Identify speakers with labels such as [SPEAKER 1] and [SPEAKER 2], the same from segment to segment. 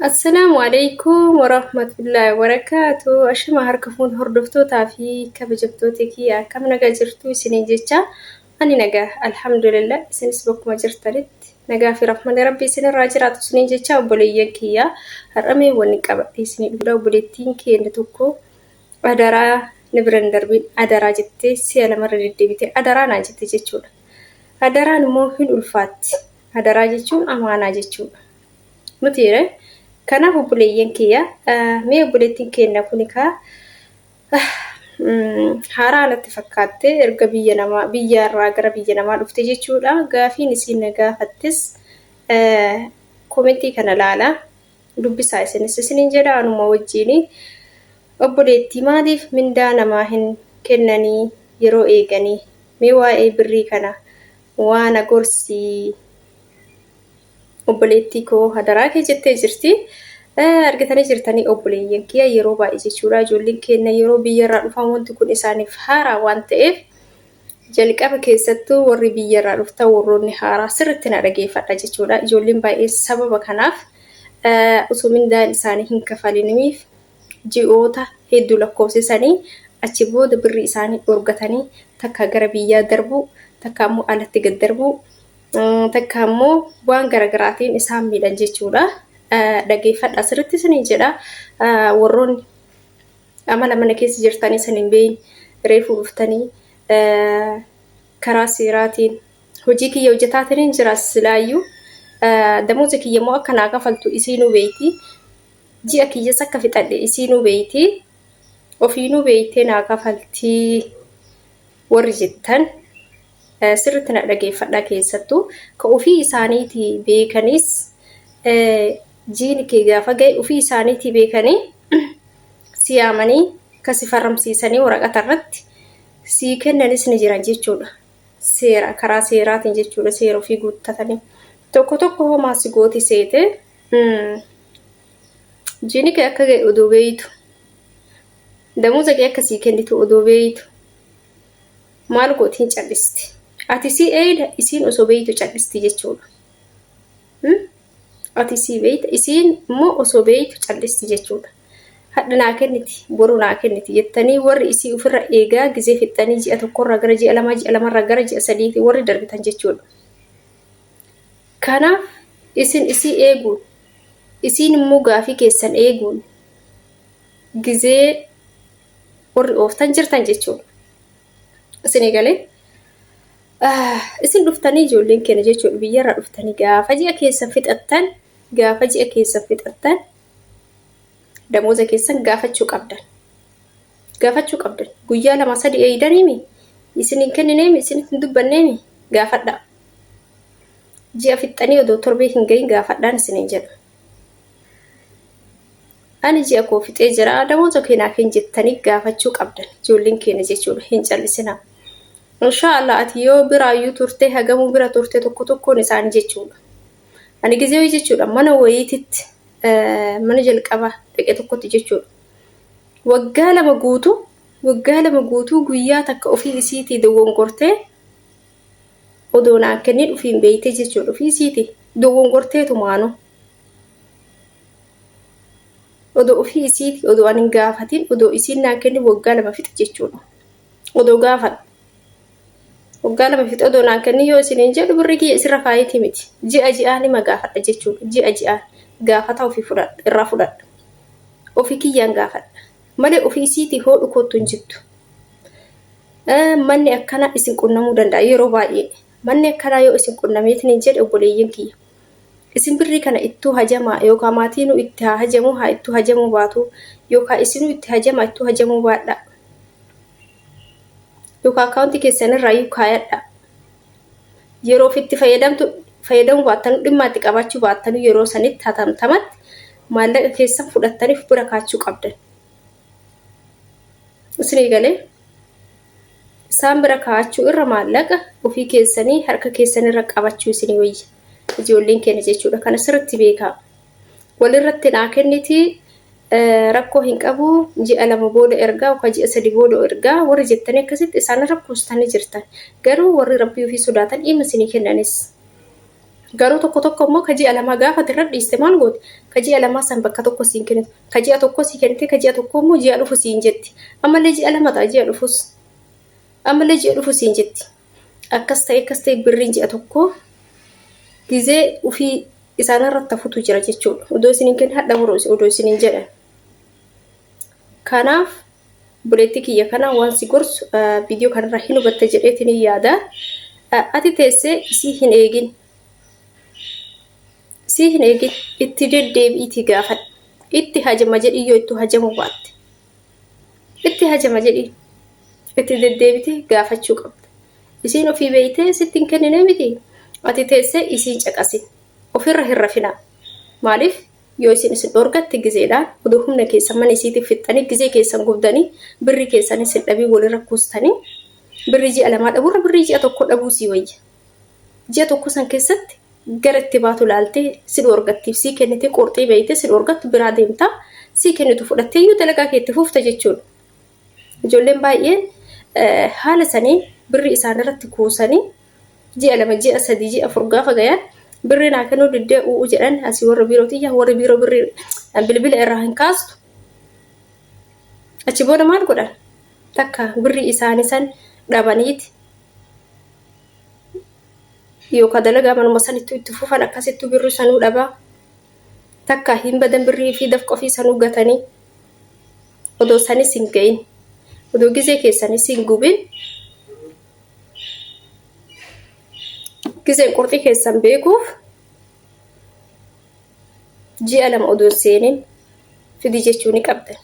[SPEAKER 1] Assalamu alaikum warahmatullahi wabarakatuh. Ashama harkafuun hordoftootaa fi kabajamtoota kiyya akkam nagaa jirtu isiniin jecha ani nagaa alhamdulillah isinis bakkuma jirtanitti nagaa fi rahmanni rabbii isinirraa jiraatu isiniin jecha obboleeyyan kiyya har'amee wanni qabadhe isinii dhufudha. Obboleettiin keenya tokko adaraa ni biran darbiin adaraa jettee si'a lamarra deddeebitee adaraa naa jette jechuudha. Adaraan immoo hin ulfaatti. Adaraa jechuun amaanaa jechuudha. Nuti kanaaf obboleeyyan kiyya mee obboleettiin keenya kun haaraa natti fakkaatte erga biyyarraa gara biyya namaa dhufte jechuudha. Gaafiin isiin gaafattes komentii kana laala dubbisaa isiniin jedha anuma wajjini. Obboleettii maaliif mindaa namaa hin kennanii yeroo eeganii mee waa'ee birrii kana waan agorsii obboleettii koo hadaraa kee jettee jirti. Argitanii jirtanii obboleeyyan kiyya yeroo baay'ee jechuudha. Ijoolleen keenya yeroo biyyarraa dhufan wanti kun isaaniif haaraa waan ta'eef jalqaba keessattuu warri biyyarraa dhuftan warroonni haaraa sirriitti na dhageeffadha jechuudha. Ijoolleen baay'ee sababa kanaaf osoo mindaan isaanii hin kafaliniif ji'oota hedduu lakkoofsisanii achi booda birrii isaanii dhorgatanii takka gara biyyaa darbuu takka ammoo alatti gad darbuu takka ammoo waan garagaraatiin isaan miidhan jechuudha. Dhageeffadha sirriitti isiniin jedha. Warroonni amala mana keessa jirtanii saniin beeyin reefuu dhuftanii karaa seeraatiin hojii kiyya hojjetaatiin jira silaayyuu damuuza kiyya immoo akka naa kafaltu isiinuu beeyti. Ji'a kiyyas akka fixadhe isiinuu beeyti. Ofiinuu beeytee naa kafaltii warri jettan sirriitti na dhageeffadha keessattuu ka ofii isaaniitii beekanis jiini kee gaafa ga'e ofii isaaniitii beekanii siyaamanii kasi farramsiisanii waraqata irratti sii kennanis ni jiran jechuudha. Seera karaa seeraatiin jechuudha. Seera ofii guuttatanii tokko homaa si gooti seete jiini kee akka ga'e odoo beeytu damuuza kee akka sii kennitu odoo beeytu maal gootiin callisti. Ati sii eeyda isiin osoo beeytu callisti jechuudha. Ati sii beeyta isiin immoo osoo beeytu callisti jechuudha. Hadha naa kenniti boru naa kenniti jettanii warri isii ofirra eegaa gizee fixxanii ji'a tokkorraa gara ji'a lamarraa gara ji'a sadiitti warri darbitan jechuudha. Kanaaf isin isii eeguun isiin immoo gaafii keessan eeguun gizee warri ooftan jirtan jechuudha. Isin eegalee isin dhuftanii ijoolleen keenya jechuudha biyyarraa dhuftanii gaafa ji'a keessan fixattan damooza keessan gaafachuu qabdan. Guyyaa 2-3 eeydaniimi isiniin kennineemi isinitti hin dubbanneemi gaafadha. Ji'a fixxanii odoo torbee hin gahin gaafadhaan isiniin jedha. Ani ji'a koo fixee jira damooza keenyaaf hin jettanii gaafachuu qabdan ijoolleen keenya jechuudha. Hin callisinaa. Inshaallah ati yoo biraayyuu turte hagamuu bira turte tokkoon isaanii jechuudha. Ani gizee jechuudha mana wayiititti mana jalqaba dhaqee tokkotti jechuudha. Waggaa lama guutuu guyyaa takka ofii isiitii dogongortee odoo naa kennii dhufiin beeytee jechuudha. Ofii isiitii dogongorteetu maanu. Odoo ofii isiitii odoo ani hin gaafatin odoo isiin naa kenni waggaa lama fixe jechuudha. Odoo gaafadha. Waggaa lama fixe odoo naa kenni yoo isiniin jedhu birri kiyya isirra kaayitii miti. Ji'a nima gaafadha jechuudha. Ji'a gaafata ofii irraa fudhadha. Ofii kiyyaan gaafadha. Malee ofii isiitii hoodhu kottu hin jirtu. Manni akkana isin qunnamuu danda'a yeroo baay'ee. Manni akkanaa yoo isin qunnameetiin hin jedhe obboleeyyan kiyya. Isin birrii kana ittuu hajamaa yookaan maatiinuu itti hajamu haa ittuu hajamuu baatu yookaan isinuu itti hajamaa ittuu hajamuu baadha. Yookaan akaawuntii keessanirraa kaayadha. Yeroo ofitti fayyadamuu baattanuu dhimma itti qabaachuu baattanuu yeroo sanitti hatamtamatti maallaqa keessan fudhattaniif bira kaachuu qabdan. Isin eegalee isaan bira kaachuu irra maallaqa ofii keessanii harka keessanirra qabachuu isinii wayya. Ijoolleen keenya jechuudha. Kana sirriitti beekaa. Walirratti naa kenniti rakkoo hin qabu ji'a 2 booda ergaa yookaan ji'a 3 booda ergaa warri jettanii akkasitti isaan rakkoostanii jirtan. Garuu warri rabbii ofii sodaatan dhimma isinii kennanis Garuu tokko immoo ka ji'a lamaa gaafa irra dhiiste maal gooti? Ka ji'a lamaa san bakka tokko siin kennitu. Ka ji'a tokko sii kennite ka ji'a tokko immoo ji'a dhufu siin jetti. Ammallee ji'a lama ta'a ji'a dhufus. Ammallee ji'a dhufu siin jetti. Akkas ta'e birriin ji'a tokko gizee ufii isaanirratti hafutu jira jechuudha. Odoo isiniin kenni hadha buroos odoo isiniin jedhan. Kanaaf buleetti kiyya kana waan si gorsu viidiyoo kanarra hin hubatte jedheetiin yaada. Ati teessee isii hin eegin. Si hin eegin itti deddeebi'iitii gaafadha. Itti hajama jedhi yoo itti hajamu baatte. Itti hajama jedhi itti deddeebitee gaafachuu qabda. Isiin ofii beeytee sitti hin kennine miti. Ati teessee isiin caqasi. Ofirra hin rafinaa. Maaliif yoo isin dhorgatte gizeedhaan oduu humna keessan mana isiitiif fixxanii gizee keessan gubdanii birri keessanii sin dhabii walirra kuustanii birri ji'a lamaa dhabuurra birri ji'a tokko dhabuu sii wayya. Ji'a tokko san keessatti gara itti baatu laaltee si dhorgattiif sii kennite qorxii beeyte si dhorgattu biraa deemtaa sii kennitu fudhattee iyyuu dalagaa keetti fufta jechuudha. Ijoolleen baay'een haala sanii birri isaanirratti kuusanii ji'a lama ji'a sadii ji'a afur gaafa gayan birri naa kennuu diddee u'u jedhan asii warra biirootii warra biiroo birri bilbila irraa hin kaastu. Achi booda maal godhan? Takka birri isaanii san dhabaniiti. Yookaan dalagaa manuma sanitti itti fufan akkasittuu birri sanuu dhabaa. Takka hin badan birrii fi dafqa ofii sanuu gatanii odoo sanis hin gahin. Odoo gizee keessanis hin gubin. Gizeen qorxii keessan beekuuf ji'a lama odoo seenin fidi jechuu ni qabdan.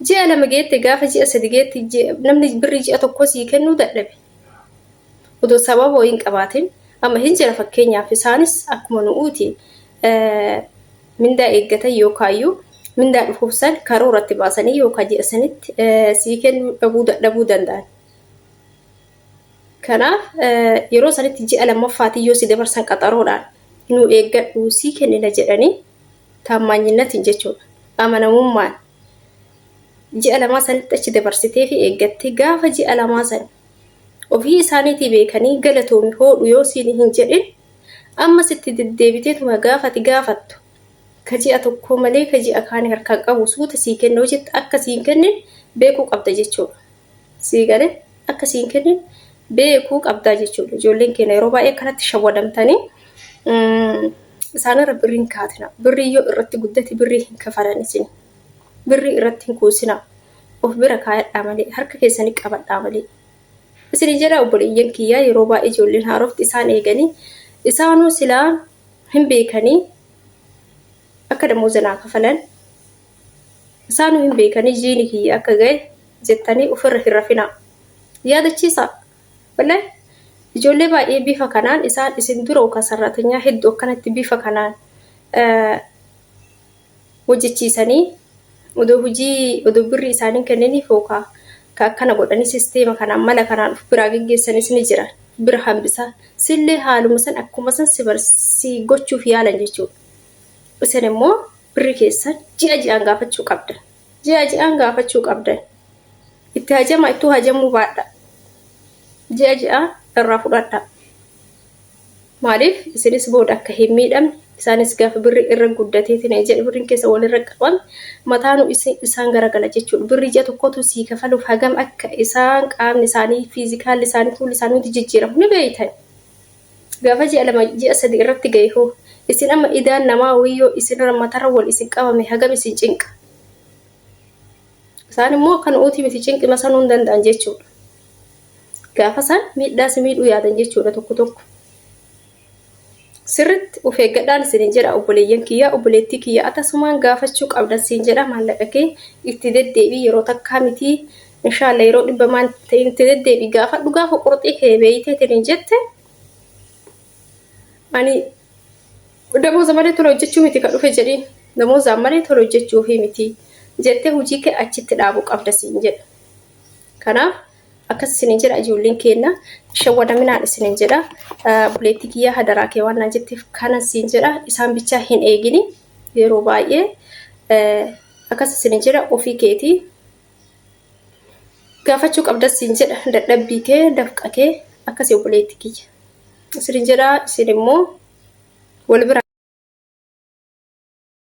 [SPEAKER 1] Ji'a lama geette gaafa ji'a sadi geette namni birrii ji'a tokko sii kennuu dadhabe. Odoo sababa hin qabaatin amma hin jira fakkeenyaaf isaanis akkuma nu'uuti mindaa eeggatan yookaayyuu mindaa dhufuuf san karooratti baasanii yookaan ji'a sanitti sii kennuu dhabuu danda'an. Kanaaf yeroo sanitti ji'a lammaffaatii yoo si dabarsan qaxaroodhaan nu eeggadhu sii kennina jedhanii taamaanyinnatiin jechuudha. Amanamummaan ji'a lamaa sanitti achi dabarsitee fi eeggattee gaafa ji'a lamaa san ofii isaaniitii beekanii galatoomi hoodhu yoo siin hin jedhin amma sitti deddeebiteetuma gaafati gaafattu ka ji'a tokko malee ka ji'a kaanii harkaan qabu suuta sii kennuu jette akka siin kennin beekuu qabda jechuudha. Sii galee akka siin kennin beekuu qabdaa jechuudha. Ijoolleen keenya yeroo baay'ee kanatti shawwadamtanii isaanirra birriin kaatina. Birrii yoo irratti guddate birrii hin kafalan isin. Birrii irratti hin kuusina. Of bira kaayadhaa malee harka keessanii qabadhaa malee. Isin jedha obboleeyyan kiyyaa yeroo baay'ee ijoolleen haarofti isaan eeganii isaanuu silaa hin beekanii akka damooza naa kafalan isaanuu hin beekanii jiini kiyya akka gahe jettanii ofirra hin rafinaa. Yaadachiisaa. Wallahi ijoollee baay'ee bifa kanaan isaan isin dura yookaan sararatanyaa hedduu akkanatti bifa kanaan hojjechiisanii odoo birrii isaanii kennaniif yookaan akkana godhanii sisteema kanaan mala kanaan of biraa geggeessanis ni jiran. Bira hambisaa sillee haaluma san akkuma san si gochuuf yaalan jechuudha. Isin immoo birri keessan ji'a ji'aan gaafachuu qabdan. Ji'a ji'aan gaafachuu qabdan. Itti hajamaa ittuu hajamuu baadha. Ji'a ji'a irraa fudhadha. Maaliif isinis booda akka hin miidhamne isaanis gaafa birri irra guddateetiin jedhe birriin keessa walirra qaban mataanu isaan garagala jechuudha. Birri ji'a tokkotu sii kafaluuf hagam akka isaan qaamni isaanii fiizikaalli isaanii fuulli isaanii jijjiiramu ni beeytan. Gaafa ji'a lama ji'a sadi irratti gahe hoo isin amma idaan namaa wiyyoo isin matarra wal isin qabame hagam isin cinqa. Isaan immoo kan uutii miti cinqima sanuu hin danda'an jechuudha. Gaafa san miidhaas miidhuu yaadan jechuudha tokko. Sirriitti of eeggadhaan isin jedha obboleeyyan kiyyaa obboleettii kiyyaa akkasumaan gaafachuu qabdan siin jedha maallaqa kee itti deddeebii yeroo takkaa miti inshaallah yeroo dhibbamaan ta'in itti deddeebii gaafadhu gaafa qorxii kee beeyteetiin jette ani damooza malee tola hojjechuu miti kan dhufe jedhiin damoozaan malee tola hojjechuu miti jettee hojii kee achitti dhaabuu qabda siin jedha. Kanaaf akkas isin jedha ijoolleen keenya shawwadaminaan isin jedha buleetti kiyyaa hadaraa kee waan jetteef kana siin jedha isaan bichaa hin eegini yeroo baay'ee akkas isin jedha ofii keetii gaafachuu qabda siin jedha dadhabbii kee dafqa kee akkas obboleetti kiyya isin jedha isin immoo wal bira